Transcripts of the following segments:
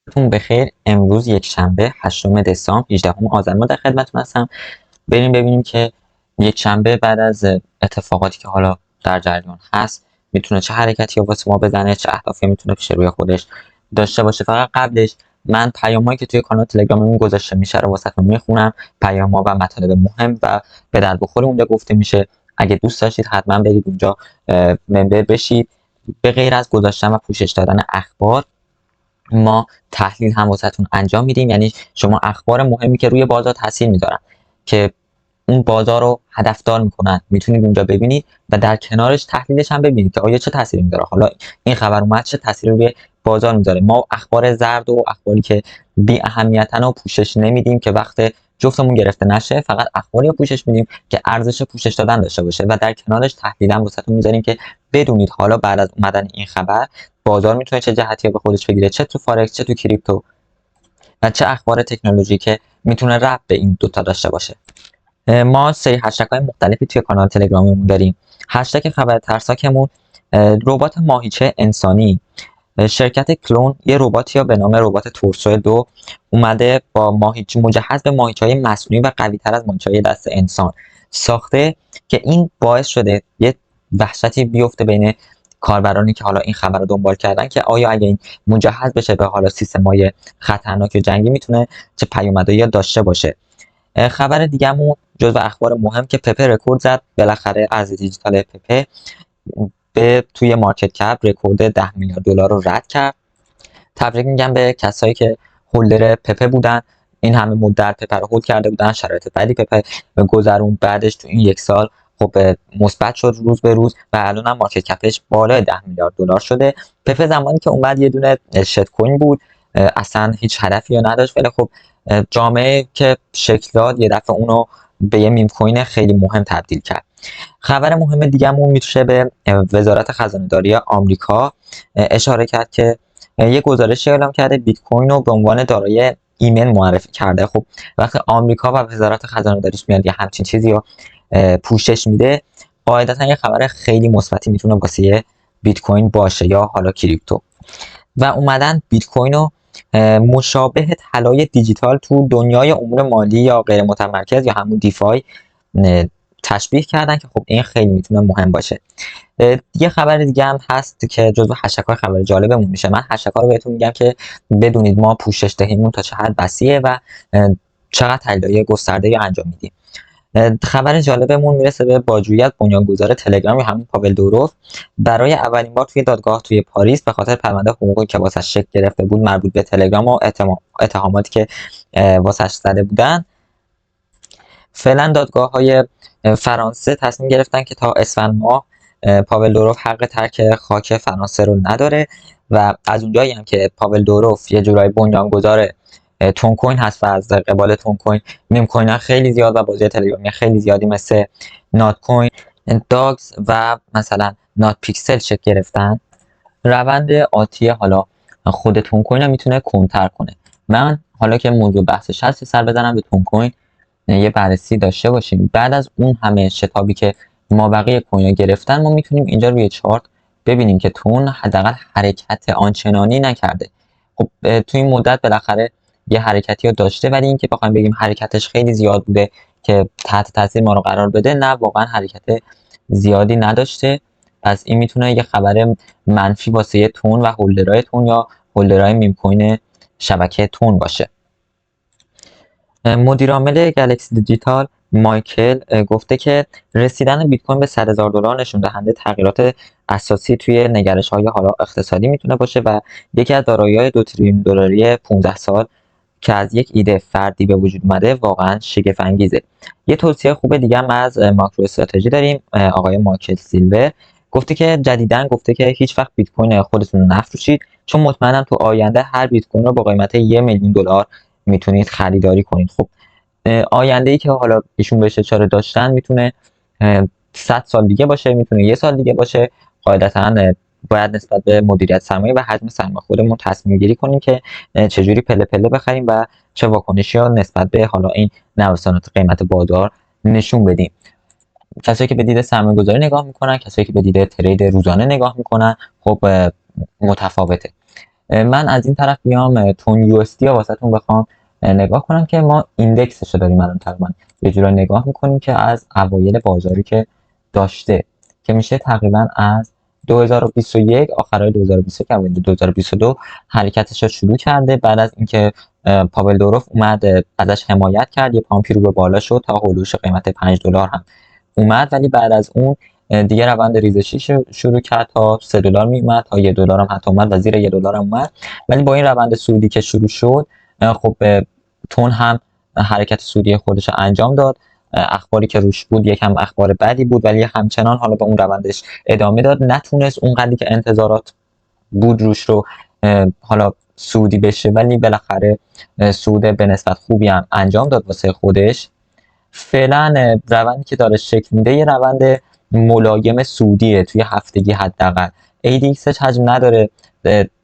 تون بخیر. امروز یک شنبه 8 دسامبر 18 آذر ما در خدمتتون هستم. بریم ببینیم که یک شنبه بعد از اتفاقاتی که حالا در جریان هست میتونه چه حرکتی واسه ما بزنه، چه اهدافی میتونه پیش روی خودش داشته باشه. فقط قبلش من پیامایی که توی کانال تلگراممون گذاشته میشه رو واسهتون میخونم، پیاما و مطالب مهم و به درد بخور اونجا گفته میشه. اگه دوست داشتید حتما برید اونجا ممبر بشید. به غیر از گذاشتن و پوشش دادن اخبار، ما تحلیل هم واسهتون انجام میدیم. یعنی شما اخبار مهمی که روی بازار تاثیر میذارن، که اون بازار رو هدفدار میکنن، میتونید اونجا ببینید و در کنارش تحلیلش هم ببینید که آیا چه تأثیری میذاره. حالا این خبر اومد چه تأثیری روی بازار میذاره. ما اخبار زرد و اخباری که بی اهمیتن و پوشش نمیدیم که وقت جفتمون گرفته نشه، فقط اخباری رو پوشش میدیم که ارزش پوشش دادن داشته باشه و در کنارش تحلیل هم واسهتون میذاریم که بدونید حالا بعد از اومدن این خبر بازار میتونه چه جهتی به خودش بگیره، چه تو فارکس، چه تو کریپتو و چه اخبار تکنولوژی که میتونه ربط به این دوتا داشته باشه. ما سری هشتگ‌های مختلفی توی کانال تلگراممون داریم. هشتگ خبر ترساکمون ربات ماهیچه انسانی. شرکت کلون یه رباتی به نام ربات تورسو 2 اومده با ماهیچه، مجهز به ماهیچه‌های مصنوعی و قوی‌تر از ماهیچه‌های دست انسان ساخته، که این باعث شده یه وحشتی بیفته بین کاربرانی که حالا این خبر رو دنبال کردن که آیا اگه این مجهز بشه به حالا سیستم‌های خطرناک جنگی میتونه چه پیامدهایی داشته باشه. خبر دیگه‌مون جزو اخبار مهم که پپه رکورد زد. بالاخره ارز دیجیتال پپه به توی مارکت کپ رکورد 10 میلیارد دلار رو رد کرد. تبریک میگم به کسایی که هولدر پپه بودن، این همه مدت پپه رو هولد کرده بودن، شرایط بعدی پپه گذرون، بعدش تو این یک سال خب مثبت شد روز به روز و الان هم مارکت کپش بالای 10 میلیارد دلار شده. پپه زمانی که اومد یه دونه شت کوین بود، اصلا هیچ هدفی رو نداشت، ولی خب جامعه که شکل داد یه دفعه اونو به یه میم کوین خیلی مهم تبدیل کرد. خبر مهم دیگه‌مون میشه به وزارت خزانه‌داری آمریکا اشاره کرد که یه گزارشی اعلام کرده بیت کوین رو به عنوان دارایی ایمن معرفی کرده. خب وقتی آمریکا و وزارت خزانه‌داریش میاد یه همچین چیزی رو پوشش میده، قاعدتا یه خبر خیلی مثبتی میتونه واسه بیت کوین باشه یا حالا کریپتو. و اومدن بیت کوین رو مشابه طلای دیجیتال تو دنیای امور مالی یا غیر متمرکز یا همون دیفای تشبیه کردن که خب این خیلی میتونه مهم باشه. یه خبر دیگه هم هست که جزو هشتگ‌های خبر جالبمون میشه. من هشتگ‌ها رو بهتون میگم که بدونید ما پوشش دهیمون تا چه حد وسیعه و چقدر تحلیل‌های گسترده‌ای انجام میدیم. خبر جالبمون میرسه به بازجویی از بنیانگذار تلگرام یا همون پاول دوروف. برای اولین بار توی دادگاه توی پاریس به خاطر پرونده حقوقی که واسش شکل گرفته بود مربوط به تلگرام و اتهاماتی که واسش زده بودن، فعلا دادگاه‌های فرانسه تصمیم گرفتن که تا اسفند ماه پاول دوروف حق ترک خاک فرانسه رو نداره و از اونجایی هم که پاول دوروف یه جورایی بنیانگذار تون کوین هست و از قبال تون کوین میم کوین ها خیلی زیاد و بازی تلگرامی خیلی زیادی مثل نات کوین، داگز و مثلا نات پیکسل شکل گرفتن، روند آتی حالا خود تون کوین هم میتونه کنتر کنه. من حالا که موضوع بحثش هست سر بزنم به تون کوین یه بررسی داشته باشیم. بعد از اون همه شتابی که ما بقیه کوین ها گرفتن، ما میتونیم اینجا روی چارت ببینیم که تون حداقل حرکت آنچنانی نکرده. خب تو این مدت بالاخره یه حرکتی رو داشته، ولی اینکه بخوایم بگیم حرکتش خیلی زیاد بوده که تحت تاثیر ما رو قرار بده، نه، واقعا حرکت زیادی نداشته. پس این میتونه یه خبر منفی واسه تون و هولدرهای تون یا هولدرهای میم کوین شبکه تون باشه. مدیر عامل گلکسی دیجیتال مایکل گفته که رسیدن بیت کوین به 100,000 دلار نشون دهنده تغییرات اساسی توی نگرش‌های حالا اقتصادی میتونه باشه و یکی از دارایی‌های 2 تریلیون دلاری 15 سال که از یک ایده فردی به وجود اومده واقعا شگفت انگیزه. یه توصیه خوب دیگه هم از ماکرو استراتژی داریم. آقای مایکل سیلور گفته که جدیداً گفته که هیچ وقت بیت کوین خودتون رو نفروشید، چون مطمئنم تو آینده هر بیت کوین رو با قیمت 1 میلیون دلار میتونید خریداری کنید. خب آینده ای که حالا ایشون بهش اشاره داشتن میتونه 100 سال دیگه باشه، میتونه 1 سال دیگه باشه. قاعدتاً باید نسبت به مدیریت سرمایه و حجم سرمایه خودمون تصمیم گیری کنیم که چجوری پله پله بخریم و چه واکنشی ها نسبت به حالا این نوسانات قیمت بازار نشون بدیم. کسایی که به دید سرمایه گذاری نگاه میکنن، کسایی که به دید ترید روزانه نگاه میکنن، خب متفاوته. من از این طرف بیام تون یو اس دی رو واسهتون بخوام نگاه کنم که ما ایندکسش رو داریم الان تقریبا یه جورا نگاه میکنیم که از اوایل بازاری که داشته که میشه تقریبا از 2021 آخرای 2021 اوایل 2022 حرکتش رو شروع کرده. بعد از اینکه پاول دوروف اومد ازش حمایت کرد، یه پامپی رو به بالا شد تا هولوش قیمت $5 هم اومد، ولی بعد از اون دیگه روند ریزشی شروع کرد تا $3 میومد تا $1 هم حتی اومد و زیر $1 هم اومد. ولی با این روند صعودی که شروع شد خب تون هم حرکت صعودی خودش رو انجام داد. اخباری که روش بود یکم اخبار بدی بود، ولی همچنان حالا به اون روندش ادامه داد، نتونست اونقدری که انتظارات بود روش رو حالا صعودی بشه، ولی بالاخره صعود به نسبت خوبی هم انجام داد واسه خودش. فعلا روندی که داره شکل میده یه روند ملایم صعودیه توی هفتگی حداقل. ADXش حجم نداره.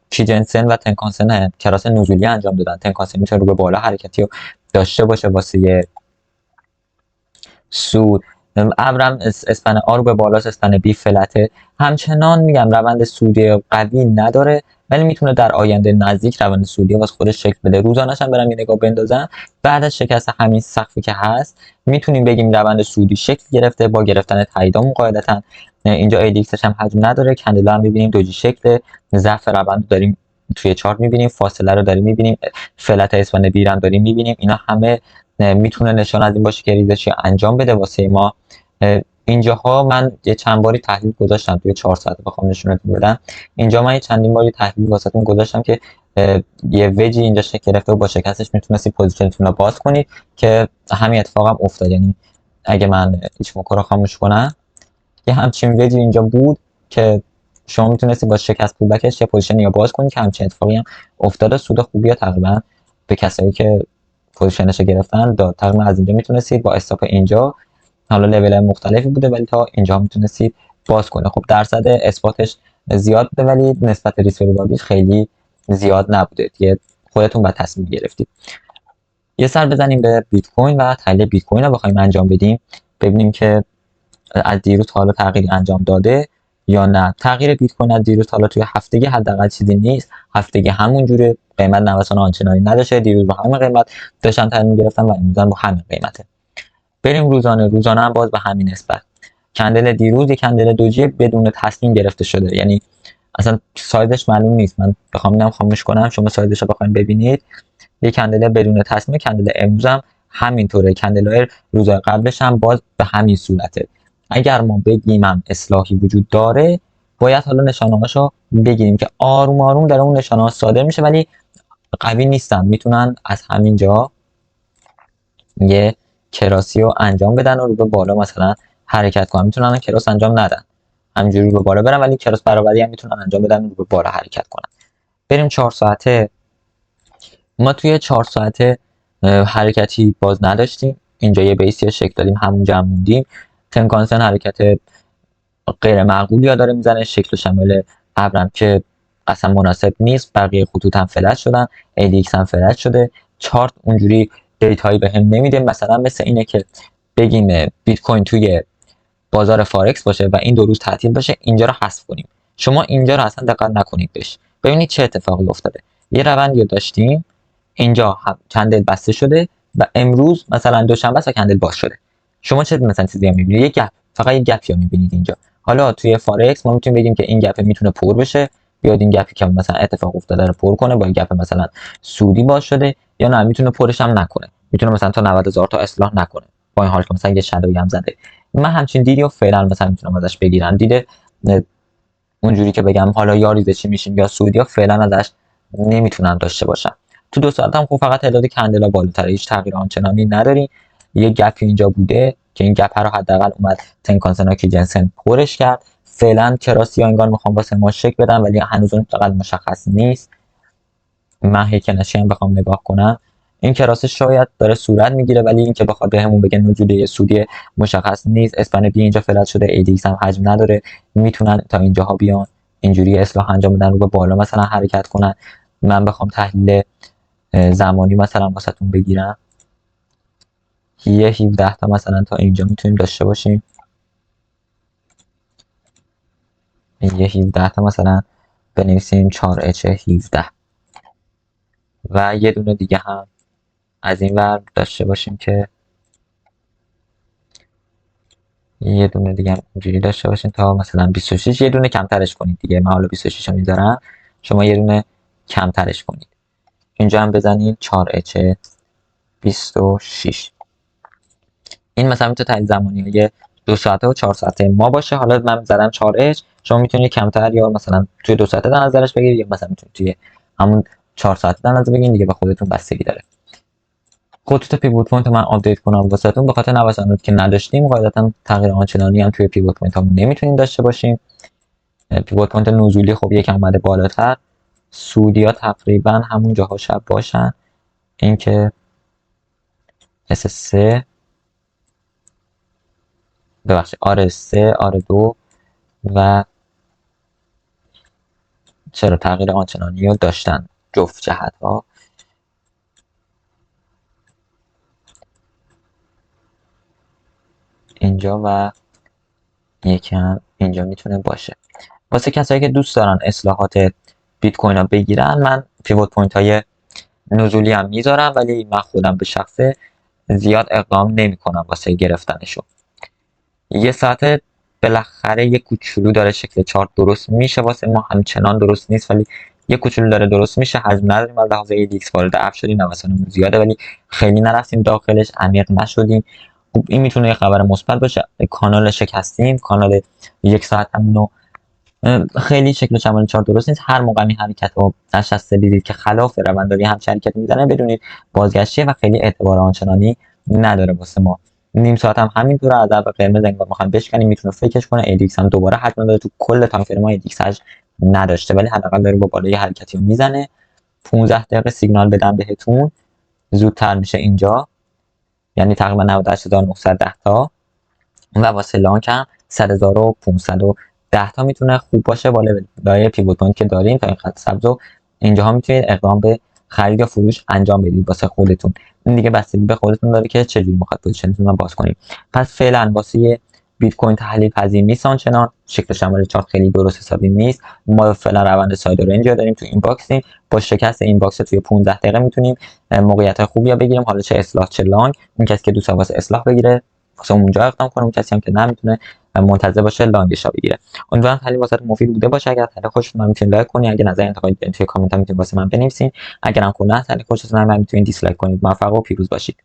کیجنسن و تنکانسن کراس نزولی انجام دادن. تنکانسن میتونه رو به بالا حرکتی رو داشته باشه واسه صعود. ابرم اسپن آ رو به بالاست، اسپن بی فلته. همچنان میگم روند صعودی قوی نداره، ولی میتونه در آینده نزدیک روند صعودی واسه خودش شکل بده. روزانه‌اش هم برم یه نگاه بندازم، بعد از شکست همین سقفی که هست میتونیم بگیم روند صعودی شکل گرفته با گرفتن تاییدامون قاعدتا. اینجا ایدیکسش هم حجم نداره. کندلا هم میبینیم دوجی شکل. ضعف روند داریم توی چارت میبینیم، فاصله رو داریم میبینیم، فلت اسپن بی هم داریم میبینیم. اینا همه میتونه نشان از این باشه که ریزشی انجام بده واسه ما. اینجاها من یه چند باری تحلیل گذاشتم توی 4 ساعت بخوام نشونتون بدم. اینجا من یه چندین باری تحلیل واسهتون گذاشتم که یه وجی اینجا شکل گرفته و با شکستش میتونستی پوزیشنتون رو باز کنید که همین اتفاقم افتاد. یعنی اگه من هیچ موکو رو خاموش کنم یه همچین وجی اینجا بود که شما میتونستی با شکست پولبکش یه پوزیشن یا باز کنید که همچین اتفاقی هم افتاده. سود خوبی تقریبا به کسایی که پوزیشنش گرفتن داد. تقریبا از اینجا میتونستید با استاپ اینجا، حالا لول مختلفی بوده ولی تا اینجا میتونستید باز کنه. خب درصد اثباتش زیاد بوده ولی نسبت ریسک ریواردش خیلی زیاد نبوده دیگه، خودتون باید تصمیم گرفتید. یه سر بزنیم به بیت کوین و تحلیل بیت کوین رو بخوایم انجام بدیم، ببینیم که از دیروز تا حالا تغییری انجام داده یا نه. تغییر بیت کوین از دیروز تا حالا توی هفتگی حداقل چیزی نیست. هفتگی همون جوره، قیمت نوسان آنچنانی نداشته. دیروز با همین قیمت داشتن تصمیم گرفتن و امروز با همین قیمته. بریم روزانه هم باز به همین نسبت. کندل دیروز یک کندل دوجی بدون تصمیم گرفته شده، یعنی اصلا سایزش معلوم نیست. من بخوام اینم خاموش کنم شما سایزش رو بخواید ببینید، یک کندل بدون تصمیم. کندل امروز هم همینطوره. کندل‌های روز قبلش هم باز به همین صورته. اگر ما بگیم هم اصلاحی وجود داره، باید حالا نشانه‌هاشو بگیریم که آروم آروم داره اون نشانه‌ها صادر میشه، ولی قوی نیستن. میتونن از همینجا یه کراسی رو انجام بدن و رو به بالا مثلا حرکت کنن. میتونن کراس انجام ندن، همینجوری رو به بالا برن، ولی کراس برابری هم میتونن انجام بدن و رو به بالا حرکت کنن. بریم 4 ساعته. ما توی 4 ساعته حرکتی باز نداشتیم. اینجا یه بیسی شکل دادیم، همونجا هم موندیم. تنکانسن حرکت غیر معقولی داره میزنه، شکل و شمال ابرم که اصلا مناسب نیست. بقیه خطوط هم فلج شدن، ADX هم فلج شده. چارت اونجوری دیتایی بهم نمیده. مثلا مثل اینه که بگیم بیت کوین توی بازار فارکس باشه و این 2 روز تعطیل باشه، اینجا رو حذف کنیم. شما اینجا رو اصلا دقت نکنید بهش، ببینید چه اتفاقی افتاده. یه روندی رو داشتیم، اینجا کندل بسته شده و امروز مثلا دوشنبه است کندل باز شده. شما چه مثلا چیزی میبینید؟ یک گپ، فقط یک گپی رو میبینید اینجا. حالا توی فارکس ما میتونیم بگیم که این گپ میتونه پر بشه، بیاد این گپی که مثلا اتفاق افتاده رو پر کنه با این گپ مثلا سودی باز شده، یا نه میتونه پرش هم نکنه، میتونه مثلا تا 90000 تا اصلاح نکنه با این حال که مثلا یه شادویی هم زده. من همچین دیدی رو فعلا مثلا میتونم ازش بگیرم. دیده اونجوری که بگم حالا یا ریزشی میشیم یا سودی ها فعلا ازش نمیتونم داشته باشم. تو 2 ساعت هم خب فقط تعداد کندلا بالاتر، هیچ تغییر آنچنانی نداریم. یه گپ اینجا بوده که این گپ رو حداقل اومد تنکانسن کی جنسن پرش کرد. فعلا کراسی ها انگار میخوام واسه ما شک بدم، ولی هنوز اون فقط مشخص نیست. من هیکنشی هم بخوام نگاه کنم، این کراس شاید داره صورت میگیره، ولی این که بخواد بهمون بگه نزوله سودی مشخص نیست. اسپن بی اینجا فلج شده، ADX هم حجم نداره. میتونن تا اینجاها بیان اینجوری اصلاح انجام بدن رو به بالا مثلا حرکت کنن. من بخوام تحلیل زمانی مثلا واسهتون بگیرم، یه 17 تا مثلا تا اینجا میتونیم داشته باشیم. یه 17 تا مثلا بنویسیم 4H 17 و یه دونه دیگه هم از این ور داشته باشیم که یه دونه دیگه هم اینجوری داشته باشیم تا مثلا 26. یه دونه کمترش کنید دیگه. من حالا 26 رو میذارم، شما یه دونه کمترش کنید. اینجا هم بزنید 4H 26. این مثلا میتونه تعیین زمانی 2 ساعته و 4 ساعته ما باشه. حالا من زدم 4H، شما میتونید کمتر یا مثلا توی 2 ساعته در نظرش بگیرید، یا مثلا میتونید توی همون 4 ساعته در نظر بگیرید دیگه، به خودتون بستگی داره. خطوط پیوت پوینت من آپدیت کنم واسهتون، به خاطر نوساناتی که نداشتیم قاعدتا تغییر آنچنانی هم توی پیوت پوینت ها نمیتونیم داشته باشیم. پیوت پوینت نزولی خب یکم اومده بالاتر، سودی ها تقریبا همون جاها شب باشن. اینکه S3 ببخشید R3 R2 و چرا تغییر آنچنانی رو داشتن جفت جهت ها. اینجا و یکم اینجا میتونه باشه. واسه کسایی که دوست دارن اصلاحات بیت کوین ها بگیرن، من پیوت پوینت های نزولی هم میذارم، ولی من خودم به شخصه زیاد اقدام نمی کنم واسه گرفتنشو. یه ساعت بالاخره یه کوچولو داره شکل چارت درست میشه واسه ما، همچنان درست نیست ولی یه کوچولو داره درست میشه. حجم نداریم از لحاظ ADX، وارد اپ شدیم، نوسانمون زیاده ولی خیلی نرفتیم داخلش، عمیق نشدیم. خب این میتونه یه خبر مثبت باشه. کانال شکستیم، کانال یک ساعت همونو خیلی شکل چمن چارت درست نیست. هر موقع این حرکت رو نشسته دیدید که خلاف رونداری همچین حرکت میزنه، بدونید بازگشتیه و خیلی اعتبار آنچنانی نداره واسه ما. نیم ساعت هم همینطوره، از ضرب قرمز انگار میخوام بشکنیم، میتونه فکرش کنه. ADX هم دوباره حجم داره، تو کل تایم فریم ما ADX حجم نداشته ولی حداقل داره با بالای حرکتی رو میزنه. 15 دقیقه سیگنال بدم بهتون زودتر میشه اینجا، یعنی تقریبا 98910 تا، و واسه لانک هم 100510 تا میتونه خوب باشه. بالای پیوت پوینت که داریم تا این خط سبز رو اینجاها میتونید اقدام به خرید یا فروش انجام بدید واسه خودتون. این دیگه بستگی به خودتون داره که چجوری میخواد پوزیشنتون رو باز کنید. پس فعلا واسه بیت کوین تحلیل پذیر نیست آنچنان، شکل شمال چارت خیلی درست حسابی نیست. ما فعلا روند ساید و رنج رو داریم تو این باکسیم. با شکست این باکس توی 15 دقیقه میتونیم موقعیت خوبی رو بگیریم، حالا چه اصلاح چه لانگ. اون کسی که دوست داره واسه اصلاح بگیره واسه اونجا اقدام کنه، اون کسی هم که نمیتونه منتظر باشه لانگش بگیره. امیدوارم خیلی واسه مفید بوده باشه. اگر خیلی خوشتون اومد میتونید لایک کنید، اگه نظر انتقادی دارید توی کامنت ها میتونید واسه من بنویسین. اگر هم کلا خیلی خوشتون اومد میتونید دیسلایک کنید. موفق و پیروز باشید.